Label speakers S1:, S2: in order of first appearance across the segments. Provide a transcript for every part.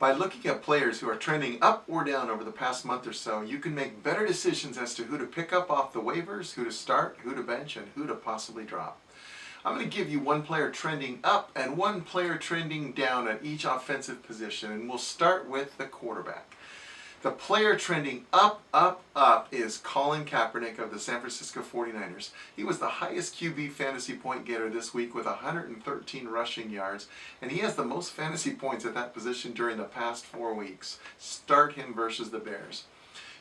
S1: By looking at players who are trending up or down over the past month or so, you can make better decisions as to who to pick up off the waivers, who to start, who to bench, and who to possibly drop. I'm going to give you one player trending up and one player trending down at each offensive position, and we'll start with the quarterback. The player trending up is Colin Kaepernick of the San Francisco 49ers. He was the highest QB fantasy point getter this week with 113 rushing yards, and he has the most fantasy points at that position during the past 4 weeks. Start him versus the Bears.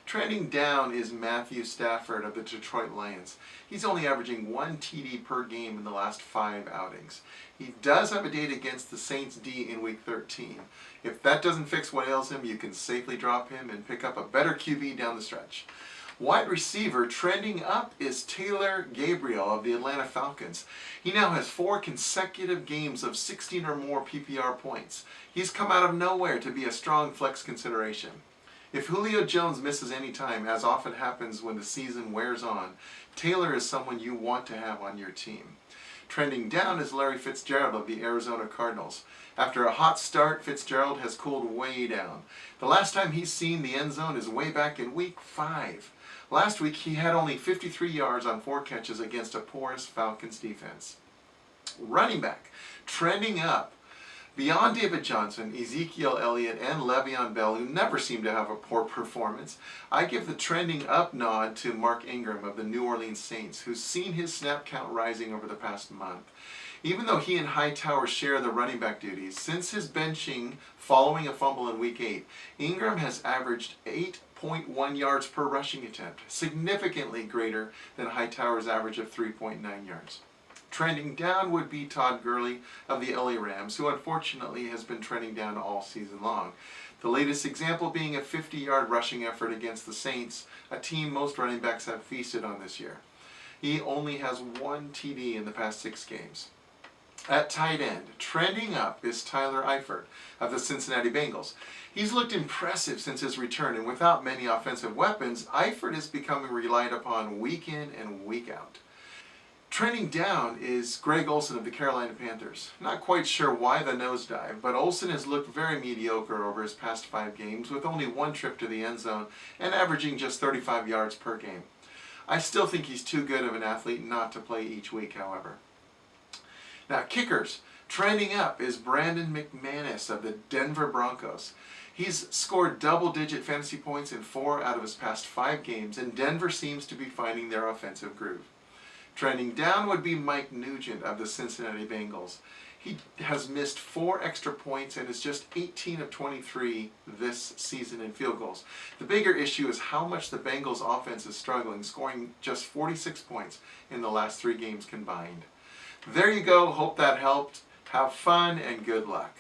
S1: Trending down is Matthew Stafford of the Detroit Lions. He's only averaging 1 TD per game in the last 5 outings. He does have a date against the Saints D in week 13. If that doesn't fix what ails him, you can safely drop him and pick up a better QB down the stretch. Wide receiver trending up is Taylor Gabriel of the Atlanta Falcons. He now has 4 consecutive games of 16 or more PPR points. He's come out of nowhere to be a strong flex consideration. If Julio Jones misses any time, as often happens when the season wears on, Taylor is someone you want to have on your team. Trending down is Larry Fitzgerald of the Arizona Cardinals. After a hot start, Fitzgerald has cooled way down. The last time he's seen the end zone is way back in week 5. Last week he had only 53 yards on 4 catches against a porous Falcons defense. Running back, trending up. Beyond David Johnson, Ezekiel Elliott, and Le'Veon Bell, who never seem to have a poor performance, I give the trending up nod to Mark Ingram of the New Orleans Saints, who's seen his snap count rising over the past month. Even though he and Hightower share the running back duties, since his benching following a fumble in Week 8, Ingram has averaged 8.1 yards per rushing attempt, significantly greater than Hightower's average of 3.9 yards. Trending down would be Todd Gurley of the LA Rams, who unfortunately has been trending down all season long. The latest example being a 50-yard rushing effort against the Saints, a team most running backs have feasted on this year. He only has 1 TD in the past 6 games. At tight end, trending up is Tyler Eifert of the Cincinnati Bengals. He's looked impressive since his return, and without many offensive weapons, Eifert is becoming relied upon week in and week out. Trending down is Greg Olsen of the Carolina Panthers. Not quite sure why the nosedive, but Olsen has looked very mediocre over his past 5 games with only 1 trip to the end zone and averaging just 35 yards per game. I still think he's too good of an athlete not to play each week, however. Now, kickers. Trending up is Brandon McManus of the Denver Broncos. He's scored double-digit fantasy points in 4 out of his past 5 games, and Denver seems to be finding their offensive groove. Trending down would be Mike Nugent of the Cincinnati Bengals. He has missed 4 extra points and is just 18 of 23 this season in field goals. The bigger issue is how much the Bengals offense is struggling, scoring just 46 points in the last 3 games combined. There you go. Hope that helped. Have fun and good luck.